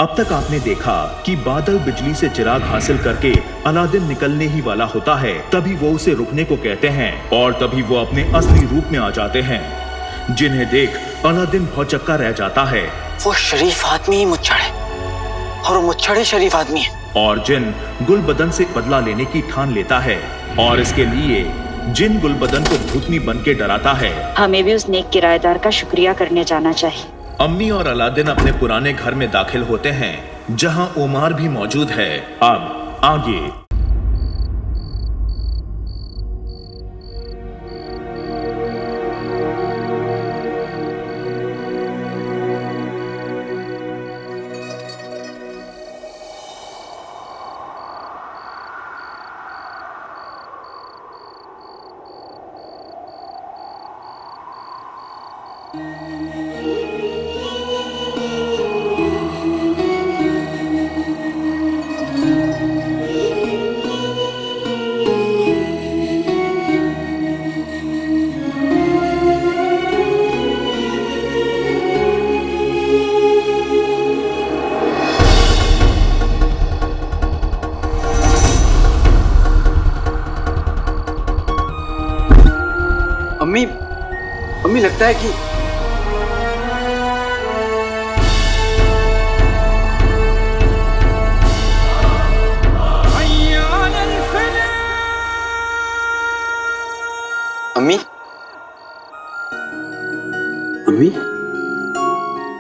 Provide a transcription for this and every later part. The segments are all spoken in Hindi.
अब तक आपने देखा कि बादल बिजली से चिराग हासिल करके अलादीन निकलने ही वाला होता है, तभी वो उसे रुकने को कहते हैं और तभी वो अपने असली रूप में आ जाते हैं, जिन्हें देख अलादीन भौचक्का रह जाता है। वो शरीफ आदमी ही मुच्छड़ है और वो मुच्छड़ ही शरीफ आदमी है। और जिन गुलबदन से बदला लेने की ठान लेता है और इसके लिए जिन गुलबदन को भूतनी बन के डराता है। हमें भी उस नेक किराएदार का शुक्रिया करने जाना चाहिए। अम्मी और अलादीन अपने पुराने घर में दाखिल होते हैं, जहां ओमार भी मौजूद है। अब आगे। अम्मी लगता है कि अम्मी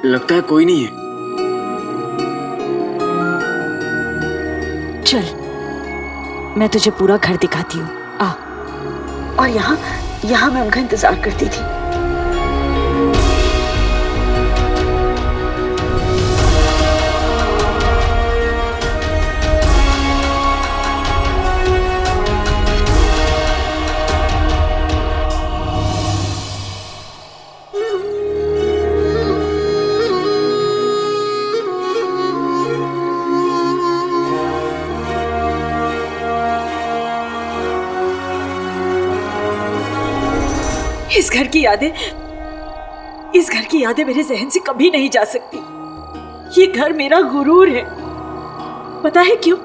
लगता है कोई नहीं है। चल, मैं तुझे पूरा घर दिखाती हूँ। आ। और यहाँ मैं उनका इंतजार करती थी। इस घर की यादें मेरे जहन से कभी नहीं जा सकती। ये घर मेरा गुरूर है। पता है क्यों?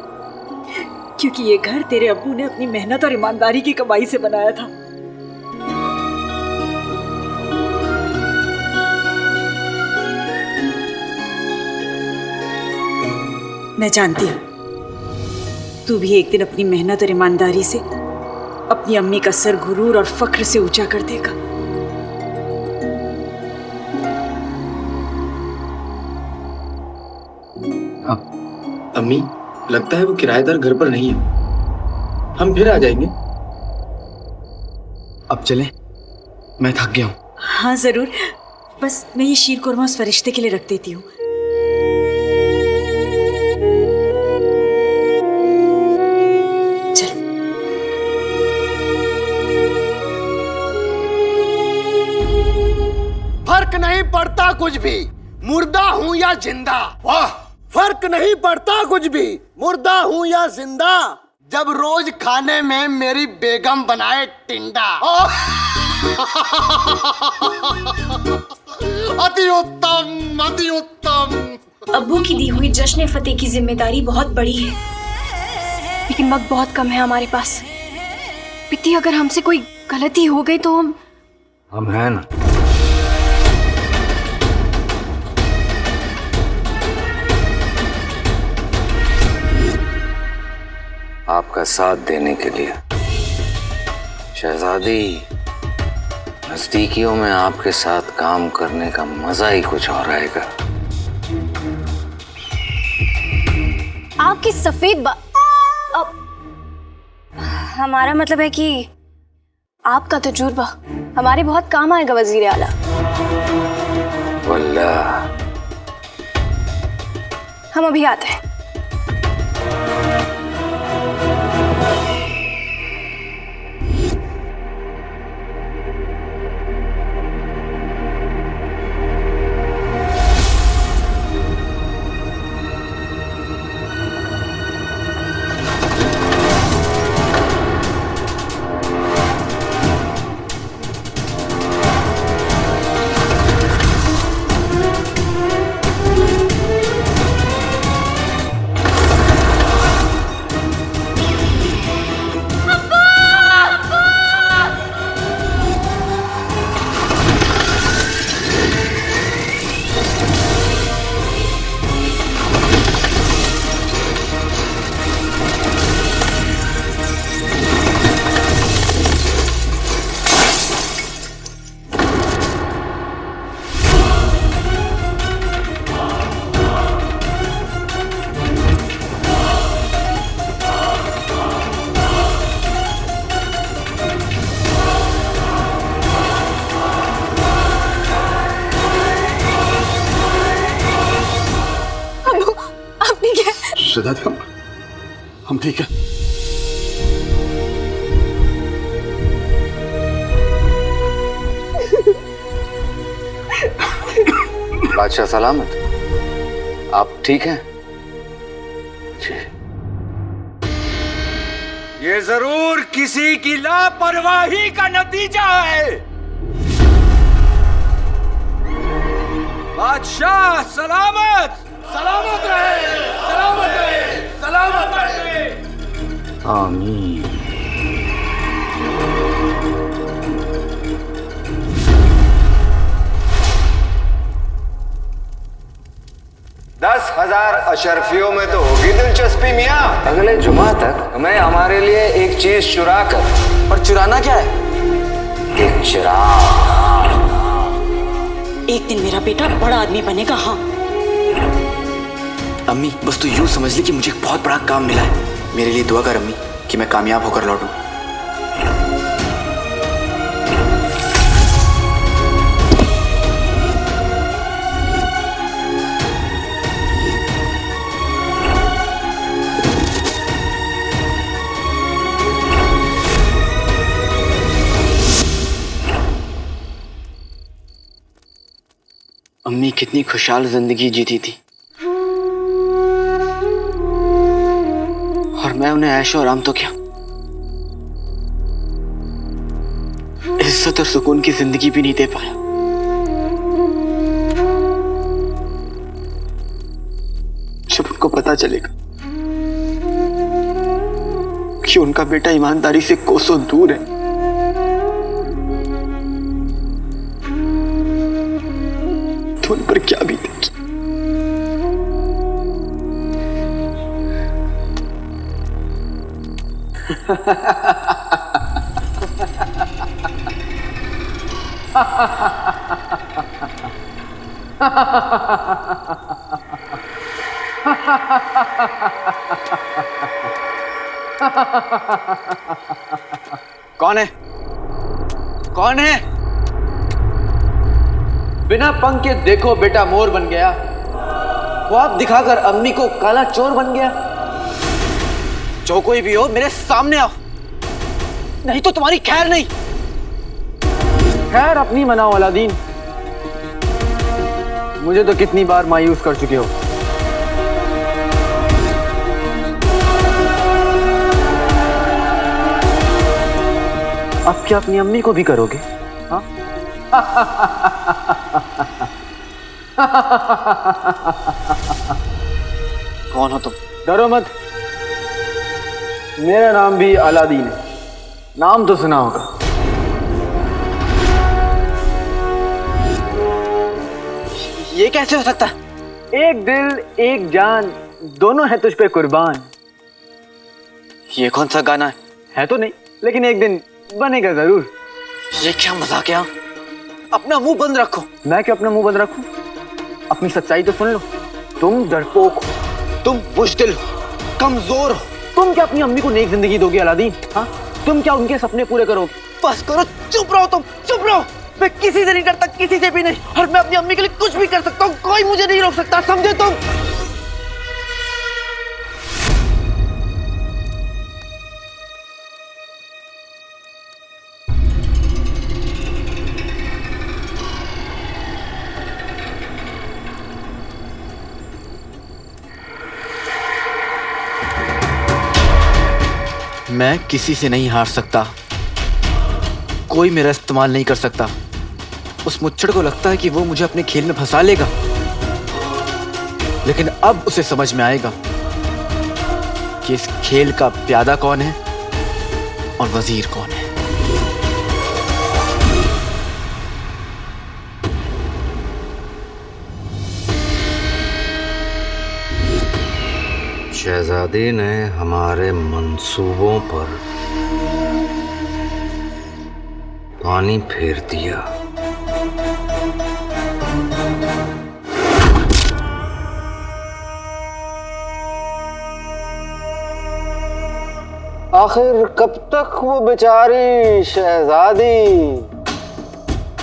क्योंकि ये घर तेरे अब्बू ने अपनी मेहनत और ईमानदारी की कमाई से बनाया था। मैं जानती हूँ तू भी एक दिन अपनी मेहनत और ईमानदारी से अपनी अम्मी का सर गुरूर और फख्र से ऊंचा कर देगा। अम्मी लगता है वो किराएदार घर पर नहीं है। हम फिर आ जाएंगे। अब चलें, मैं थक गया हूँ। हाँ जरूर, बस मैं ये शीर कुरमा उस फरिश्ते के लिए रख देती हूँ। फर्क नहीं पड़ता कुछ भी, मुर्दा हूँ या जिंदा। वाह, फर्क नहीं पड़ता कुछ भी, मुर्दा हूँ या जिंदा, जब रोज खाने में मेरी बेगम बनाए टिंडा। अति उत्तम, अति उत्तम। अब्बू की दी हुई जश्न फतेह की जिम्मेदारी बहुत बड़ी है, लेकिन वक्त बहुत कम है हमारे पास। पिती, अगर हमसे कोई गलती हो गई तो हम हैं ना। आपका साथ देने के लिए। शहजादी, नजदीकियों में आपके साथ काम करने का मजा ही कुछ और आएगा। आपकी सफेद हमारा मतलब है कि आपका तजुर्बा हमारे बहुत काम आएगा वजीर आला। वल्लाह। हम अभी आते हैं। शहजादी, हम ठीक है। बादशाह सलामत, आप ठीक हैं? ये जरूर किसी की लापरवाही का नतीजा है। बादशाह सलामत। सलामत रहे, सलामत रहे, सलामत रहे। आमीन। दस 10,000 अशरफियों में तो होगी दिलचस्पी मियाँ। अगले जुमा तक हमें हमारे लिए एक चीज चुरा कर। और चुराना क्या है? एक चिराग। एक दिन मेरा बेटा बड़ा आदमी बनेगा। हाँ अम्मी, बस तू यूं समझ ली कि मुझे एक बहुत बड़ा काम मिला है। मेरे लिए दुआ कर अम्मी कि मैं कामयाब होकर लौटूं। अम्मी कितनी खुशहाल जिंदगी जीती थी और मैं उन्हें ऐशो आराम तो क्या, इज्जत और सुकून की जिंदगी भी नहीं दे पाया। जब उनको पता चलेगा कि उनका बेटा ईमानदारी से कोसों दूर है, तो उन पर क्या बीतेगी। कौन है? कौन है? बिना पंख के देखो बेटा मोर बन गया, ख्वाब दिखाकर अम्मी को काला चोर बन गया। जो कोई भी हो मेरे सामने आओ, नहीं तो तुम्हारी खैर नहीं। खैर अपनी मनाओ अलादीन, मुझे तो कितनी बार मायूस कर चुके हो। अब क्या अपनी अम्मी को भी करोगे? हाँ? कौन हो तुम? डरो मत, मेरा नाम भी अलादीन है। नाम तो सुना होगा। ये कैसे हो सकता है? एक दिल एक जान दोनों है तुझ पे कुर्बान। ये कौन सा गाना है तो नहीं, लेकिन एक दिन बनेगा जरूर। ये क्या मजाक है? अपना मुंह बंद रखो। मैं क्यों अपना मुंह बंद रखूं? अपनी सच्चाई तो सुन लो। तुम डरपोक हो, तुम बुज़दिल हो, कमजोर हो। तुम क्या अपनी अम्मी को नेक जिंदगी दोगे अलादीन? हाँ, तुम क्या उनके सपने पूरे करोगे? बस करो, चुप रहो, तुम चुप रहो। मैं किसी से नहीं डरता, किसी से भी नहीं, और मैं अपनी अम्मी के लिए कुछ भी कर सकता हूँ। कोई मुझे नहीं रोक सकता, समझे तुम? मैं किसी से नहीं हार सकता, कोई मेरा इस्तेमाल नहीं कर सकता। उस मुच्छड़ को लगता है कि वो मुझे अपने खेल में फंसा लेगा, लेकिन अब उसे समझ में आएगा कि इस खेल का प्यादा कौन है और वजीर कौन है। शहजादी ने हमारे मंसूबों पर पानी फेर दिया। आखिर कब तक वो बेचारी शहजादी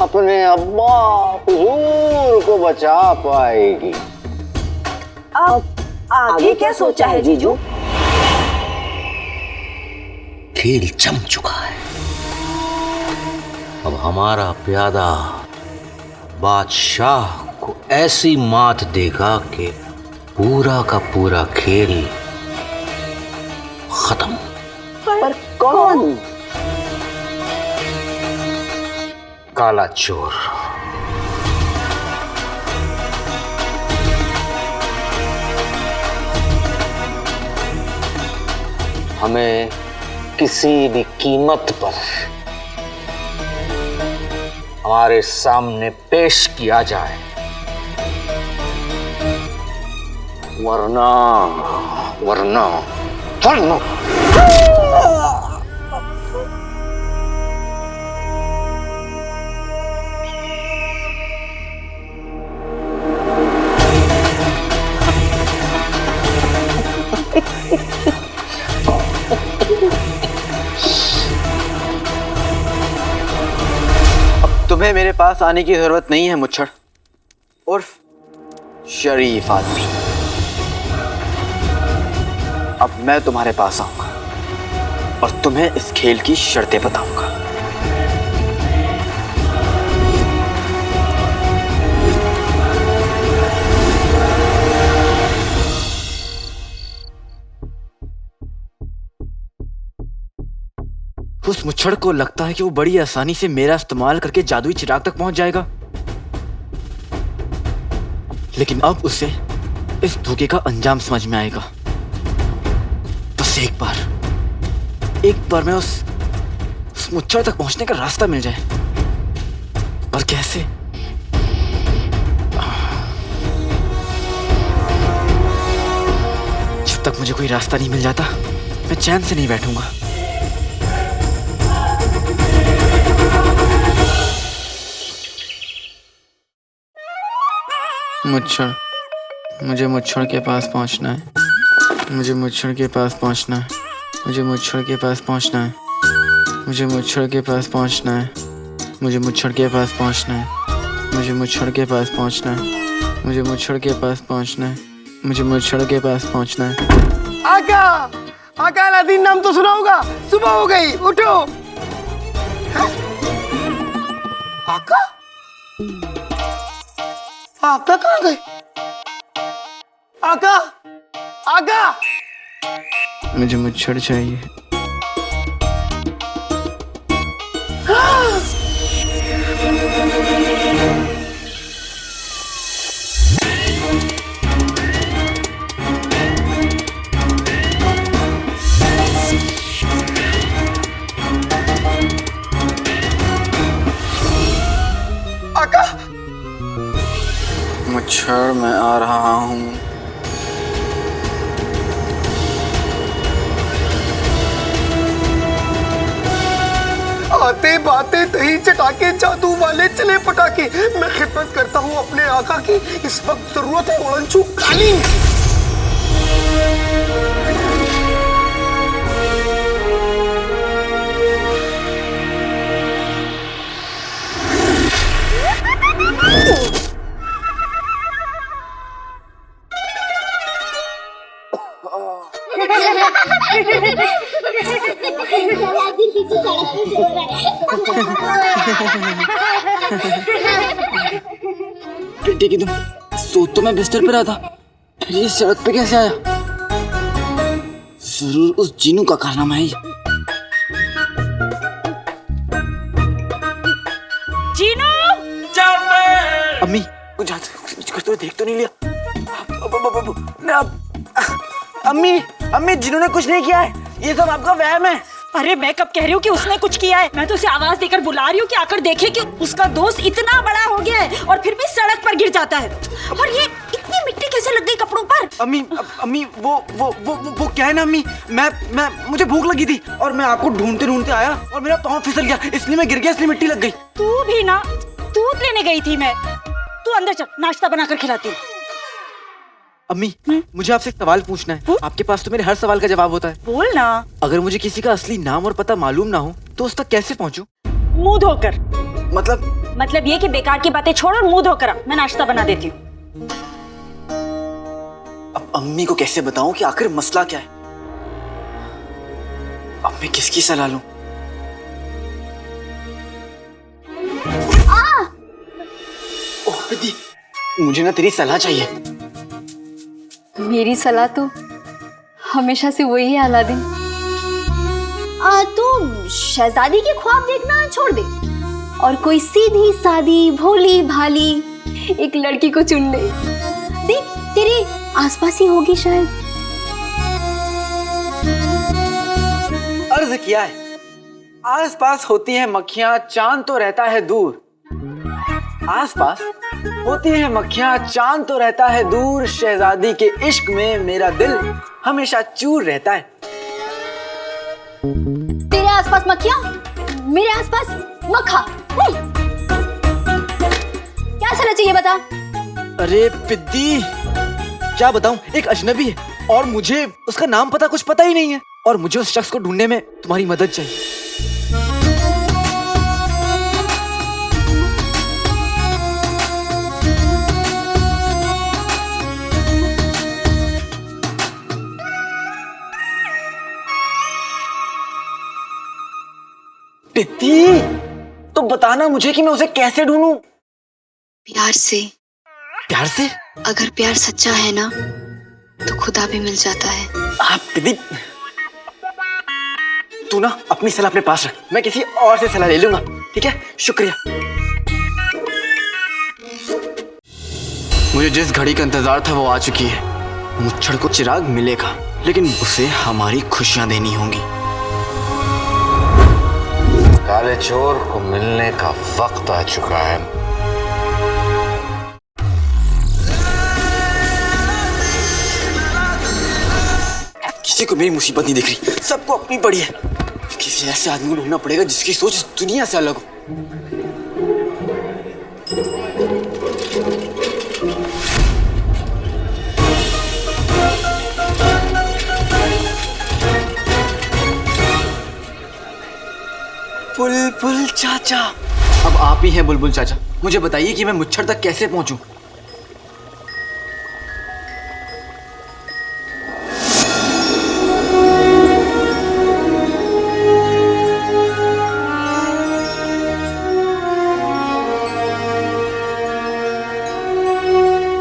अपने अब्बा हुजूर को बचा पाएगी? आगे क्या सोचा है जीजू? खेल जम चुका है। अब हमारा प्यादा बादशाह को ऐसी मात देगा कि पूरा का पूरा खेल खत्म। पर कौन? काला चोर। हमें किसी भी कीमत पर हमारे सामने पेश किया जाए, वरना वरना वरना तुम्हें मेरे पास आने की जरूरत नहीं है मुच्छड़ उर्फ शरीफ आदमी। अब मैं तुम्हारे पास आऊंगा और तुम्हें इस खेल की शर्तें बताऊंगा। उस मुच्छड़ को लगता है कि वो बड़ी आसानी से मेरा इस्तेमाल करके जादुई चिराग तक पहुंच जाएगा, लेकिन अब उसे इस धोखे का अंजाम समझ में आएगा। बस एक बार मैं उस मुच्छड़ तक पहुंचने का रास्ता मिल जाए। पर कैसे? जब तक मुझे कोई रास्ता नहीं मिल जाता मैं चैन से नहीं बैठूंगा। मुच्छड़, मुझे मुच्छड़ के पास पहुंचना है। मुझे मुच्छड़ के पास पहुंचना है। मुझे मुच्छड़ के पास पहुंचना है। मुझे मुच्छड़ के पास पहुंचना है। मुझे मुच्छड़ के पास पहुंचना है। मुझे मुच्छड़ के पास पहुंचना है। मुझे मुच्छड़ के पास पहुंचना है। मुझे मुच्छड़ के पास पहुंचना है। आका, आका अलादीन नाम तो सुना होगा। सुबह हो गई, उठो। आका? आका कहाँ गए? आका, आका। मुझे मुच्छड़ चाहिए। आका, मुच्छड़ मैं आ रहा हूँ। आते बातें दही चटाके जादू वाले चले पटाके। मैं खिदमत करता हूँ अपने आका की। इस वक्त जरूरत है उड़नछू कालीन की। बेटे की तुम सोच तो मैं बिस्तर पे रहा था, फिर ये सड़क पे कैसे आया? जरूर उस जीनू का कारनामा है। जीनू! अम्मी कुछ करते हुए देख तो नहीं लिया? अम्मी अम्मी जीनू ने कुछ नहीं किया है, ये सब आपका वहम है। अरे मैं कब कह रही हूँ कि उसने कुछ किया है? मैं तो उसे आवाज देकर बुला रही हूँ कि आकर देखे कि उसका दोस्त इतना बड़ा हो गया है और फिर भी सड़क पर गिर जाता है। और ये इतनी मिट्टी कैसे लग गई कपड़ों पर? अम्मी वो क्या है ना अम्मी, मैं मुझे भूख लगी थी और मैं आपको ढूंढते ढूंढते आया और मेरा पाँव फिसल गया, इसलिए मैं गिर गया, इसलिए मिट्टी लग गई। तू भी ना, दूध लेने गई थी मैं। तू अंदर चल, नाश्ता बनाकर खिलाती हूँ। अम्मी मुझे आपसे एक सवाल पूछना है। आपके पास तो मेरे हर सवाल का जवाब होता है। बोल ना। अगर मुझे किसी का असली नाम और पता मालूम ना हो तो उस तक कैसे पहुंचूं? मुंह धोकर। मतलब ये कि बेकार की बातें छोड़ और मुंह धोकर आ। मैं नाश्ता बना देती हूँ। अम्मी को कैसे बताऊं कि आखिर मसला क्या है? अब मैं किसकी सलाह लूं? ओह दीदी, मुझे ना तेरी सलाह चाहिए। मेरी सलाह तो हमेशा से वही है अलादीन। तू शहजादी के ख्वाब देखना छोड़ दे और कोई सीधी सादी भोली भाली एक लड़की को चुन ले। देख तेरे आसपास ही होगी शायद। अर्ज किया है, आसपास होती हैं मक्खियां, चांद तो रहता है दूर। आसपास होती हैं मक्खियां, चांद तो रहता है दूर। शहजादी के इश्क में मेरा दिल हमेशा चूर रहता है। तेरे आसपास मक्खियां, मेरे आसपास मक्खा। क्या सलाह चाहिए बता? अरे पिद्दी, क्या बताऊं, एक अजनबी है और मुझे उसका नाम पता कुछ पता ही नहीं है, और मुझे उस शख्स को ढूंढने में तुम्हारी मदद चाहिए। पिद्दी, तो बताना मुझे कि मैं उसे कैसे ढूंढूं? प्यार से। प्यार से? अगर प्यार सच्चा है ना तो खुदा भी मिल जाता है। आप पिद्दी, तू ना अपनी सलाह अपने पास रख, मैं किसी और से सलाह ले लूंगा, ठीक है? शुक्रिया। मुझे जिस घड़ी का इंतजार था वो आ चुकी है। मुच्छड़ को चिराग मिलेगा, लेकिन उसे हमारी खुशियां देनी होंगी। काले चोर को मिलने का वक्त आ चुका है। किसी को मेरी मुसीबत नहीं दिख रही, सबको अपनी पड़ी है। किसी ऐसे आदमी को ढूंढना पड़ेगा जिसकी सोच इस दुनिया से अलग हो। बुलबुल चाचा, अब आप ही हैं बुलबुल चाचा। मुझे बताइए कि मैं मुच्छड़ तक कैसे पहुंचूं?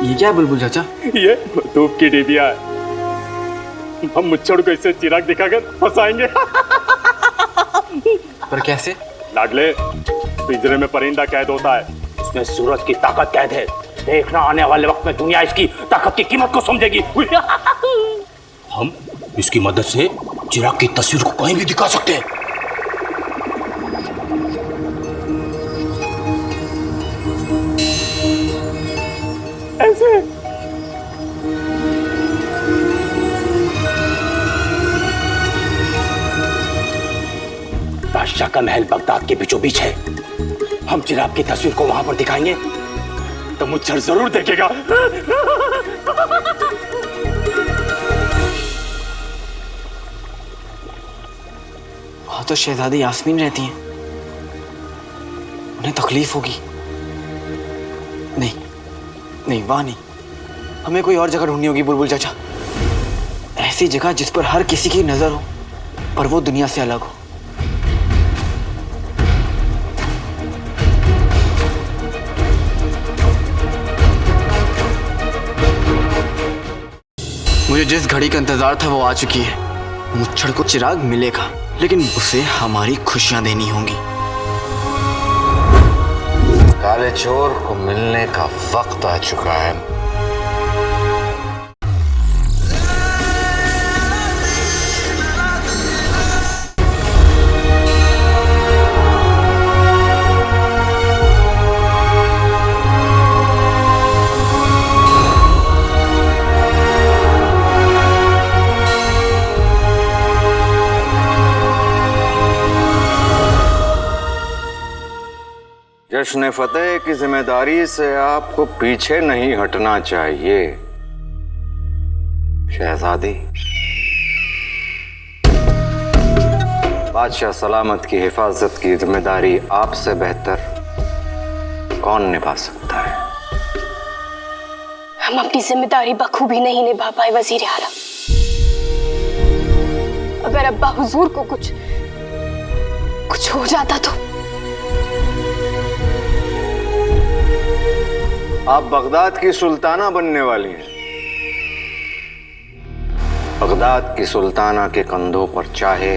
ये क्या है बुलबुल चाचा? ये धूप की डिबिया है। हम मुच्छड़ को इससे चिराग दिखाकर फंसाएंगे। पर कैसे? लाडले, पिंजरे में परिंदा कैद होता है, इसमें सूरज की ताकत कैद है। देखना आने वाले वक्त में दुनिया इसकी ताकत की कीमत को समझेगी। हम इसकी मदद से चिराग की तस्वीर को कहीं भी दिखा सकते हैं। ऐसे बादशाह का महल बगदाद के बीचों बीच है। हम चिराग की तस्वीर को वहां पर दिखाएंगे तो मुच्छड़ जरूर देखेगा। वहां तो शहजादी यास्मीन रहती हैं, उन्हें तकलीफ होगी। नहीं नहीं, वहां नहीं, हमें कोई और जगह ढूंढनी होगी बुलबुल चाचा। ऐसी जगह जिस पर हर किसी की नजर हो पर वो दुनिया से अलग हो। मुझे जिस घड़ी का इंतजार था वो आ चुकी है। मुच्छड़ को चिराग मिलेगा, लेकिन उसे हमारी खुशियां देनी होंगी। काले चोर को मिलने का वक्त आ चुका है। जश्न फतेह की जिम्मेदारी से आपको पीछे नहीं हटना चाहिए शहजादी। बादशाह सलामत की हिफाजत की जिम्मेदारी आपसे बेहतर कौन निभा सकता है? हम अपनी जिम्मेदारी बखूबी नहीं निभा पाए वजीर आला। अगर अब्बा हुजूर को कुछ हो जाता तो। आप बगदाद की सुल्ताना बनने वाली हैं। बगदाद की सुल्ताना के कंधों पर चाहे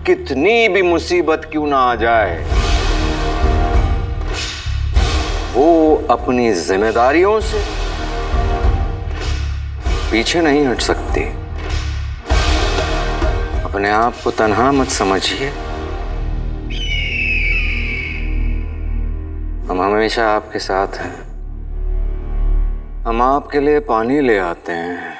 कितनी भी मुसीबत क्यों ना आ जाए, वो अपनी जिम्मेदारियों से पीछे नहीं हट सकती। अपने आप को तन्हा मत समझिए, हम हमेशा आपके साथ हैं। हम आपके लिए पानी ले आते हैं।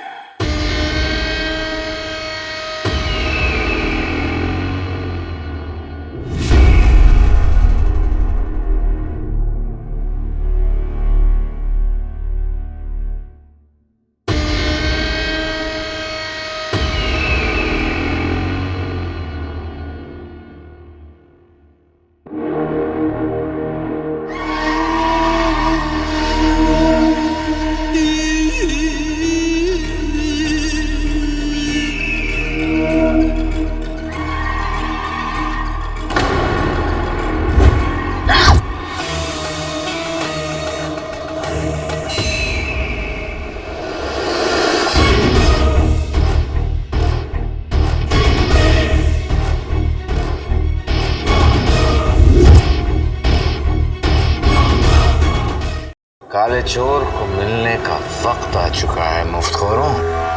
काले चोर को मिलने का वक्त आ चुका है मुफ्तखोरों।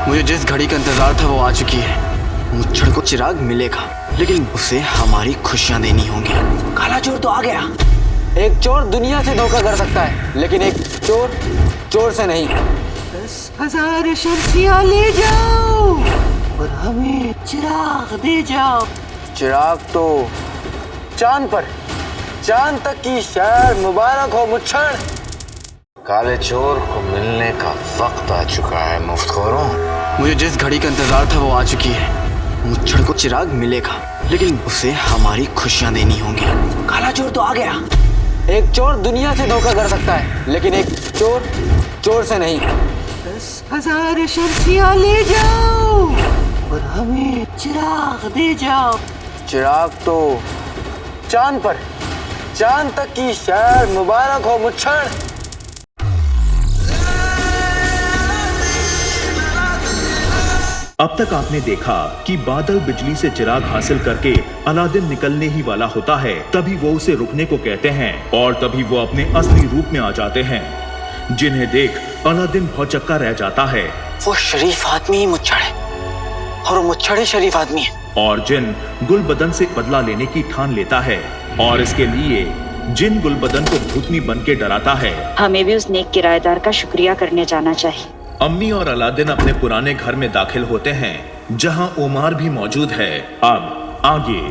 मुझे जिस घड़ी का इंतजार था वो आ चुकी है। मुच्छड़ को चिराग मिलेगा, लेकिन उसे हमारी खुशियां देनी होंगी। काला चोर तो आ गया। एक चोर दुनिया से धोखा कर सकता है, लेकिन एक चोर चोर से नहीं। 10,000 शर्फियां ले जाओ और हमें चिराग दे जाओ। चिराग तो चांद पर, चांद तक की शहर मुबारक हो मुच्छड़। काले चोर को मिलने का वक्त आ चुका है मुफ्तखोरों। मुझे जिस घड़ी का इंतजार था वो आ चुकी है। मुच्छड़ को चिराग मिलेगा, लेकिन उसे हमारी खुशियां देनी होंगी। काला चोर तो आ गया। एक चोर दुनिया से धोखा कर सकता है, लेकिन एक चोर चोर से नहीं। 10,000 शर्फियां ले जाओ और हमें चिराग दे जाओ। चिराग तो चांद पर, चांद तक की शहर मुबारक हो मुच्छड़। अब तक आपने देखा कि बादल बिजली से चिराग हासिल करके अलादीन निकलने ही वाला होता है, तभी वो उसे रुकने को कहते हैं और तभी वो अपने असली रूप में आ जाते हैं, जिन्हें देख अलादीन भौचक्का रह जाता है। वो शरीफ आदमी ही मुच्छड़ है और वो मुच्छड़ ही शरीफ आदमी है। और जिन गुलबदन से बदला लेने की ठान लेता है और इसके लिए जिन गुलबदन को भूतनी बन के डराता है। हमें भी उस नेक किराएदार का शुक्रिया करने जाना चाहिए। अम्मी और अलादीन अपने पुराने घर में दाखिल होते हैं, जहां ओमार भी मौजूद है। अब आगे।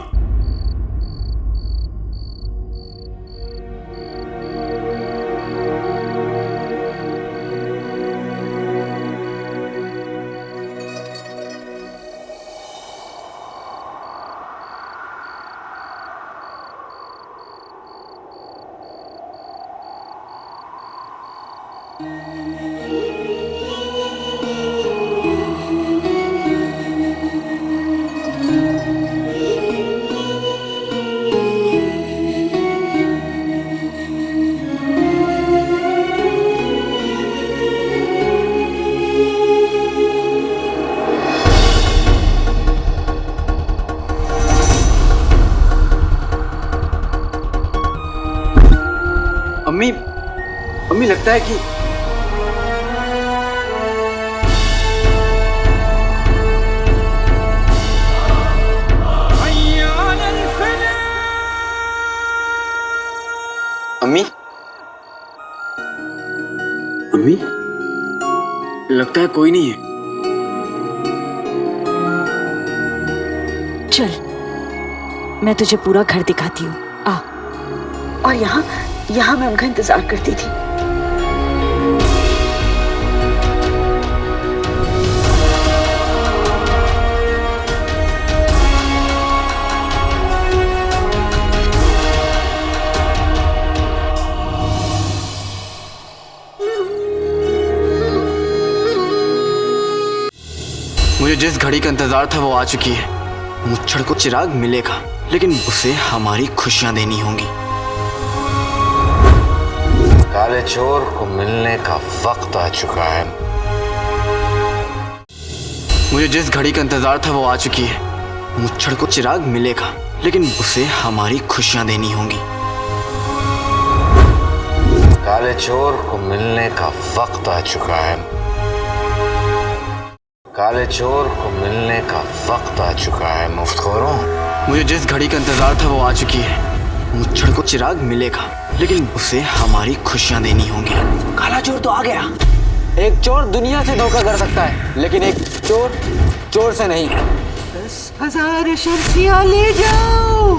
अम्मी लगता है कि अम्मी लगता है कोई नहीं है। चल, मैं तुझे पूरा घर दिखाती हूँ। आ। और यहाँ मैं उनका इंतजार करती थी। मुझे जिस घड़ी का इंतजार था वो आ चुकी है। मुच्छड़ को चिराग मिलेगा, लेकिन उसे हमारी खुशियां देनी होंगी। काले चोर को मिलने का वक्त आ चुका है। मुझे जिस घड़ी का इंतजार था वो आ चुकी है। मुच्छड़ को चिराग मिलेगा, लेकिन उसे हमारी खुशियां देनी होंगी। काले चोर को मिलने का वक्त आ चुका है। काले चोर को मिलने का वक्त आ चुका है मुफ्तखोरों। मुझे जिस घड़ी का इंतजार था वो आ चुकी है। मुच्छड़ को चिराग मिलेगा, लेकिन उसे हमारी खुशियां देनी होंगी। काला चोर तो आ गया। एक चोर दुनिया से धोखा कर सकता है, लेकिन एक चोर चोर से नहीं। 10,000 शर्फियाँ ले जाओ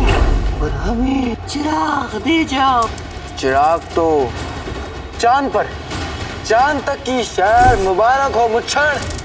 और हमें चिराग दे जाओ। चिराग तो चांद पर, चांद तक की शहर मुबारक हो मुच्छड़।